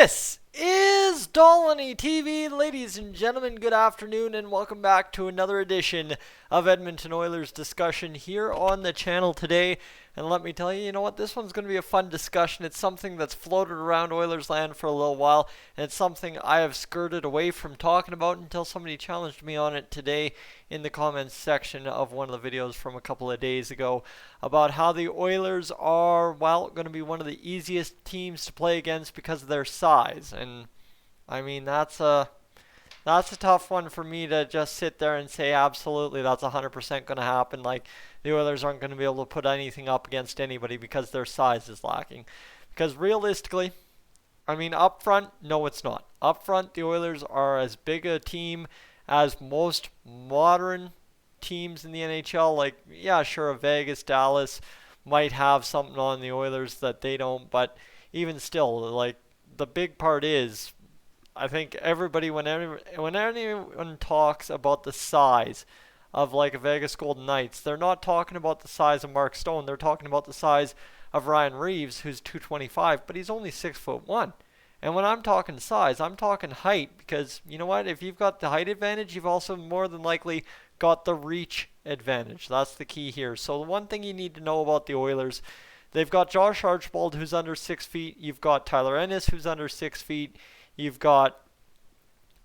This is Dolynny TV. Ladies and gentlemen, good afternoon and welcome back to another edition of Edmonton Oilers discussion here on the channel today. And let me tell you, you know what, this one's going to be a fun discussion. It's something that's floated around Oilers land for a little while, and it's something I have skirted away from talking about until somebody challenged me on it today in the comments section of one of the videos from a couple of days ago about how the Oilers are, well, going to be one of the easiest teams to play against because of their size. And I mean, that's a tough one for me to just sit there and say absolutely that's 100% going to happen. Like, the Oilers aren't going to be able to put anything up against anybody because their size is lacking. Because realistically, I mean, up front, no, it's not. Up front, the Oilers are as big a team as most modern teams in the NHL. Like, yeah, sure, a Vegas, Dallas might have something on the Oilers that they don't, but even still, like, the big part is, I think everybody, when anyone talks about the size of like a Vegas Golden Knights, they're not talking about the size of Mark Stone. They're talking about the size of Ryan Reeves, who's 225, but he's only 6'1". And when I'm talking size, I'm talking height, because you know what? If you've got the height advantage, you've also more than likely got the reach advantage. That's the key here. So the one thing you need to know about the Oilers, they've got Josh Archibald, who's under 6 feet. You've got Tyler Ennis, who's under 6 feet. You've got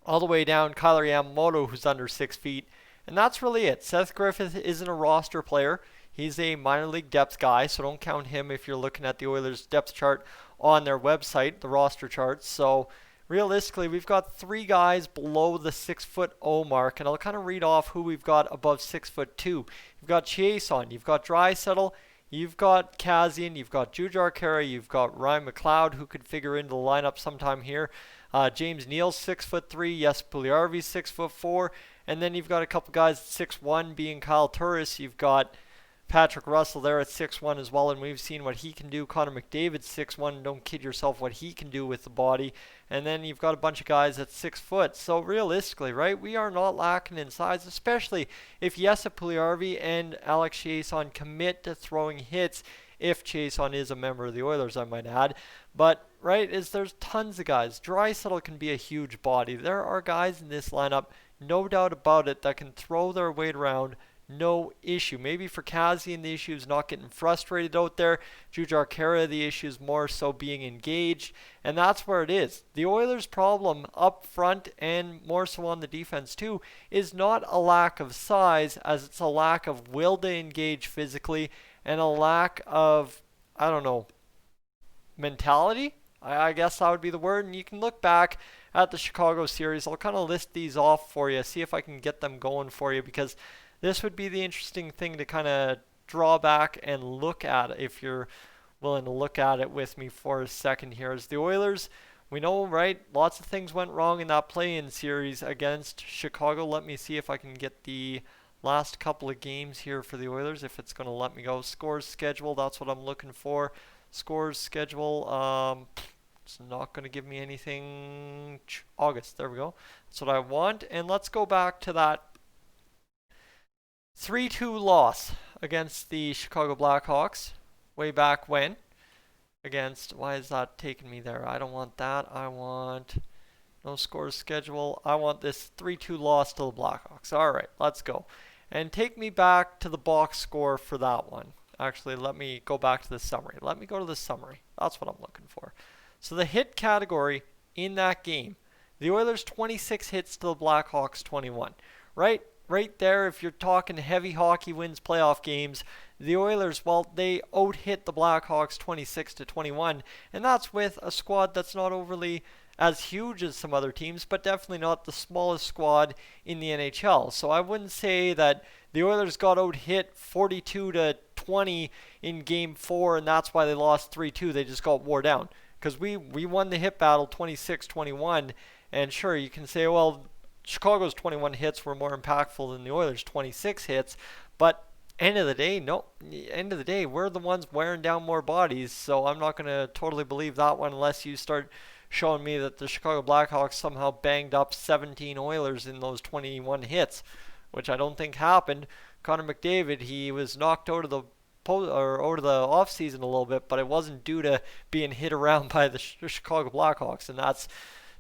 all the way down Kyler Yamamoto, who's under 6 feet. And that's really it. Seth Griffith isn't a roster player. He's a minor league depth guy, so don't count him if you're looking at the Oilers depth chart on their website, the roster charts. So realistically, we've got 3 guys below the 6'0" mark, and I'll kind of read off who we've got above 6'2". You've got Chiasson, you've got Draisaitl, you've got Kazian, you've got Jujhar Khaira, you've got Ryan McLeod, who could figure into the lineup sometime here. James Neal's 6'3", Yes Puljujärvi's 6'4", and then you've got a couple guys at 6'1", being Kyle Turris. You've got Patrick Russell there at 6'1" as well, and we've seen what he can do. Connor McDavid's 6'1", don't kid yourself what he can do with the body. And then you've got a bunch of guys at 6 foot. So realistically, right, we are not lacking in size, especially if Jesse Puljujärvi and Alex Chiasson commit to throwing hits. If Chiasson is a member of the Oilers, I might add. But, right, there's tons of guys. Draisaitl can be a huge body. There are guys in this lineup, no doubt about it, that can throw their weight around, no issue. Maybe for Kazian, the issue is not getting frustrated out there. Jujhar Khaira, the issue is more so being engaged. And that's where it is. The Oilers' problem up front, and more so on the defense too, is not a lack of size, as it's a lack of will to engage physically, and a lack of, I don't know, mentality? I guess that would be the word. And you can look back at the Chicago series. I'll kind of list these off for you, see if I can get them going for you, because this would be the interesting thing to kind of draw back and look at if you're willing to look at it with me for a second here. As the Oilers, we know, right, lots of things went wrong in that play-in series against Chicago. Let me see if I can get the last couple of games here for the Oilers, if it's going to let me go. Scores schedule, that's what I'm looking for. Scores schedule, it's not going to give me anything. August, there we go. That's what I want. And let's go back to that 3-2 loss against the Chicago Blackhawks way back when. Against, why is that taking me there? I don't want that. I want no scores schedule. I want this 3-2 loss to the Blackhawks. All right, let's go. And take me back to the box score for that one. Actually, let me go back to the summary. Let me go to the summary. That's what I'm looking for. So the hit category in that game, the Oilers 26 hits to the Blackhawks 21. Right there, if you're talking heavy hockey wins playoff games, the Oilers, well, they out-hit the Blackhawks 26-21, and that's with a squad that's not overly as huge as some other teams, but definitely not the smallest squad in the NHL. So I wouldn't say that the Oilers got out-hit 42-20 in Game 4, and that's why they lost 3-2. They just got wore down. Because we won the hit battle 26-21, and sure, you can say, well, Chicago's 21 hits were more impactful than the Oilers' 26 hits, but end of the day, we're the ones wearing down more bodies, so I'm not going to totally believe that one unless you start showing me that the Chicago Blackhawks somehow banged up 17 Oilers in those 21 hits, which I don't think happened. Connor McDavid, he was knocked out of the over the off season a little bit, but it wasn't due to being hit around by the Chicago Blackhawks, and that's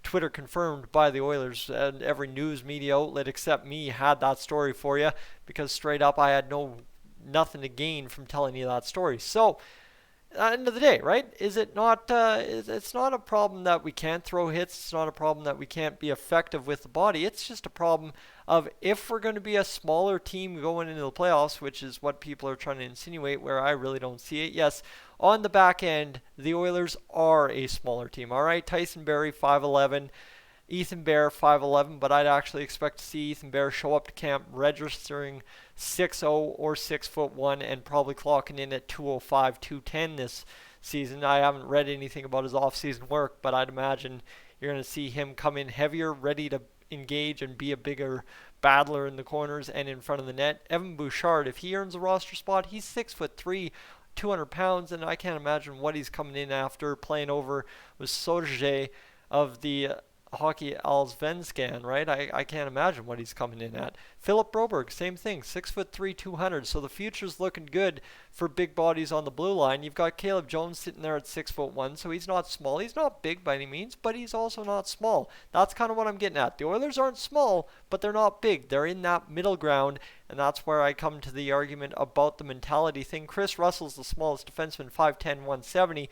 Twitter confirmed by the Oilers, and every news media outlet except me had that story for you, because straight up I had nothing to gain from telling you that story. So at the end of the day, right? Is it not? It's not a problem that we can't throw hits. It's not a problem that we can't be effective with the body. It's just a problem of if we're going to be a smaller team going into the playoffs, which is what people are trying to insinuate, where I really don't see it. Yes, on the back end, the Oilers are a smaller team. All right, Tyson Barrie, 5'11", Ethan Bear, 5'11", but I'd actually expect to see Ethan Bear show up to camp registering 6'0" or 6'1" and probably clocking in at 205, 210 this season. I haven't read anything about his off-season work, but I'd imagine you're going to see him come in heavier, ready to engage and be a bigger battler in the corners and in front of the net. Evan Bouchard, if he earns a roster spot, he's 6'3", 200 pounds, and I can't imagine what he's coming in after playing over with Soderje of the Hockey Allsvenskan, right? I can't imagine what he's coming in at. Philip Broberg, same thing, 6'3", 200. So the future's looking good for big bodies on the blue line. You've got Caleb Jones sitting there at 6'1", so he's not small. He's not big by any means, but he's also not small. That's kind of what I'm getting at. The Oilers aren't small, but they're not big. They're in that middle ground, and that's where I come to the argument about the mentality thing. Chris Russell's the smallest defenseman, 5'10", 170.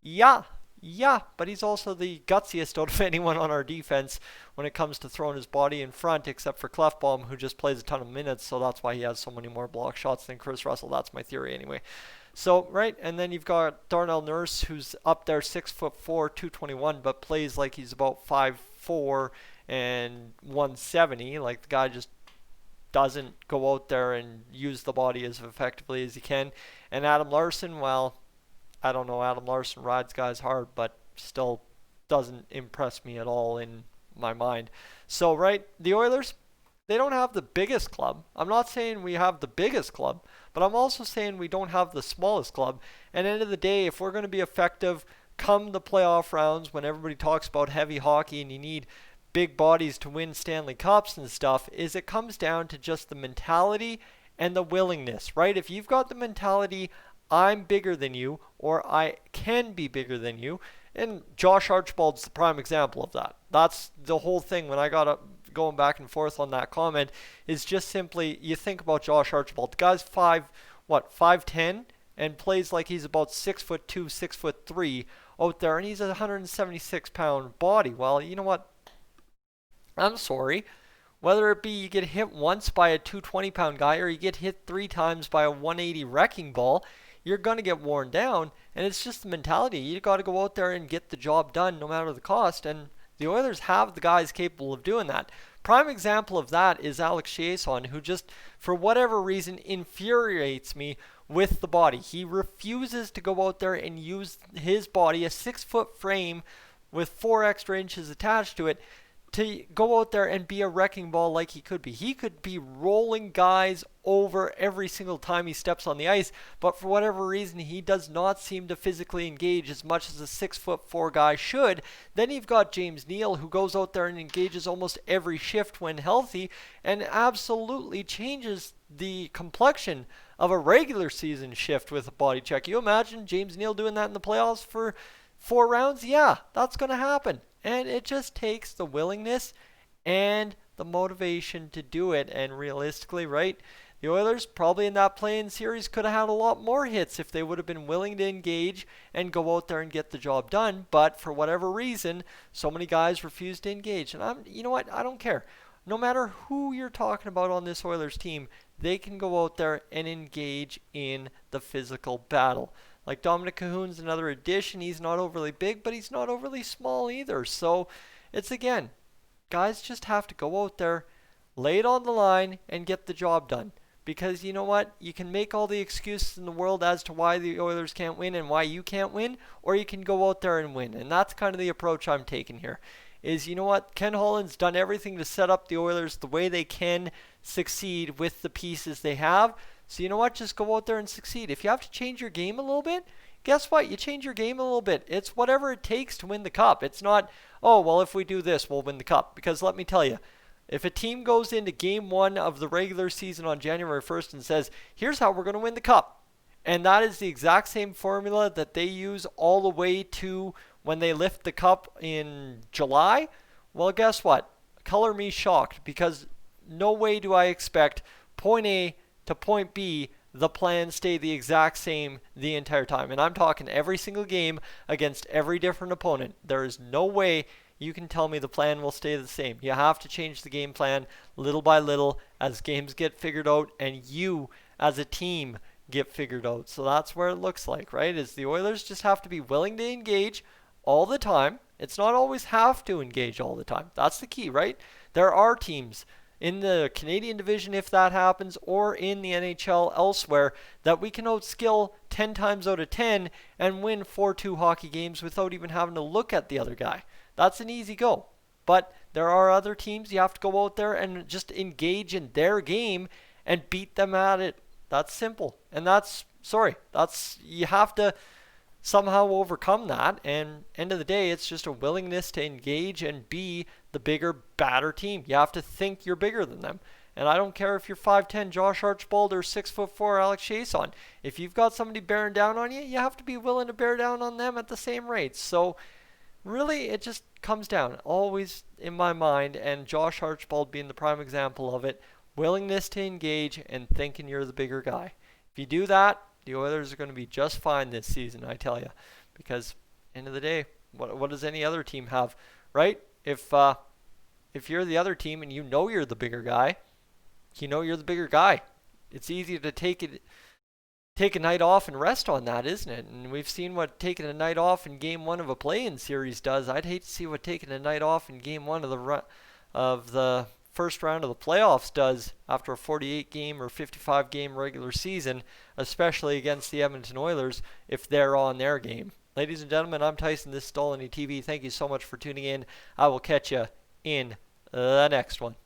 Yeah, but he's also the gutsiest out of anyone on our defense when it comes to throwing his body in front, except for Clefbaum, who just plays a ton of minutes, so that's why he has so many more block shots than Chris Russell. That's my theory anyway. So, right, and then you've got Darnell Nurse, who's up there, 6'4", 221, but plays like he's about 5'4" and 170. Like, the guy just doesn't go out there and use the body as effectively as he can. And Adam Larson, well, I don't know, Adam Larson rides guys hard, but still doesn't impress me at all in my mind. So, right, the Oilers, they don't have the biggest club. I'm not saying we have the biggest club, but I'm also saying we don't have the smallest club. And at the end of the day, if we're going to be effective come the playoff rounds when everybody talks about heavy hockey and you need big bodies to win Stanley Cups and stuff, is it comes down to just the mentality and the willingness, right? If you've got the mentality, I'm bigger than you, or I can be bigger than you. And Josh Archibald's the prime example of that. That's the whole thing when I got up going back and forth on that comment, is just simply, you think about Josh Archibald. The guy's 5'10", and plays like he's about 6'2", 6'3" out there, and he's a 176-pound body. Well, you know what? I'm sorry. Whether it be you get hit once by a 220-pound guy or you get hit 3 times by a 180 wrecking ball, you're going to get worn down, and it's just the mentality. You got to go out there and get the job done no matter the cost, and the Oilers have the guys capable of doing that. Prime example of that is Alex Chiasson, who just, for whatever reason, infuriates me with the body. He refuses to go out there and use his body, a 6-foot frame with 4 extra inches attached to it, to go out there and be a wrecking ball like he could be. He could be rolling guys over every single time he steps on the ice, but for whatever reason, he does not seem to physically engage as much as a 6'4" guy should. Then you've got James Neal, who goes out there and engages almost every shift when healthy, and absolutely changes the complexion of a regular season shift with a body check. You imagine James Neal doing that in the playoffs for 4 rounds? Yeah, that's going to happen. And it just takes the willingness and the motivation to do it. And realistically, right, the Oilers probably in that play-in series could have had a lot more hits if they would have been willing to engage and go out there and get the job done. But for whatever reason, so many guys refuse to engage. And you know what? I don't care. No matter who you're talking about on this Oilers team, they can go out there and engage in the physical battle. Like Dominic Cahoon's another addition. He's not overly big, but he's not overly small either. So it's, again, guys just have to go out there, lay it on the line, and get the job done. Because you know what? You can make all the excuses in the world as to why the Oilers can't win and why you can't win, or you can go out there and win. And that's kind of the approach I'm taking here. Is, you know what? Ken Holland's done everything to set up the Oilers the way they can succeed with the pieces they have. So you know what? Just go out there and succeed. If you have to change your game a little bit, guess what? You change your game a little bit. It's whatever it takes to win the cup. It's not, oh, well, if we do this, we'll win the cup. Because let me tell you, if a team goes into game 1 of the regular season on January 1st and says, here's how we're going to win the cup, And that is the exact same formula that they use all the way to when they lift the cup in July. Well, guess what? Color me shocked, because no way do I expect point A to point B, the plans stay the exact same the entire time. And I'm talking every single game against every different opponent. There is no way you can tell me the plan will stay the same. You have to change the game plan little by little as games get figured out and you as a team get figured out. So that's where it looks like, right? Is the Oilers just have to be willing to engage all the time. It's not always have to engage all the time. That's the key, right? There are teams in the Canadian division, if that happens, or in the NHL elsewhere, that we can outskill 10 times out of 10 and win 4-2 hockey games without even having to look at the other guy. That's an easy go. But there are other teams you have to go out there and just engage in their game and beat them at it. That's simple. And you have to somehow overcome that. And end of the day, it's just a willingness to engage and be the bigger, badder team. You have to think you're bigger than them. And I don't care if you're 5'10" Josh Archibald or 6'4" Alex Chiasson. If you've got somebody bearing down on you, you have to be willing to bear down on them at the same rate. So really, it just comes down, always in my mind, and Josh Archibald being the prime example of it, willingness to engage and thinking you're the bigger guy. If you do that, the Oilers are going to be just fine this season, I tell you. Because, end of the day, what does any other team have, right? If you're the other team and you know you're the bigger guy, you know you're the bigger guy. It's easy to take a night off and rest on that, isn't it? And we've seen what taking a night off in Game 1 of a play-in series does. I'd hate to see what taking a night off in Game 1 of the first round of the playoffs does after a 48-game or 55-game regular season, especially against the Edmonton Oilers if they're on their game. Ladies and gentlemen, I'm Tyson. This is Dolynny TV. Thank you so much for tuning in. I will catch you in the next one.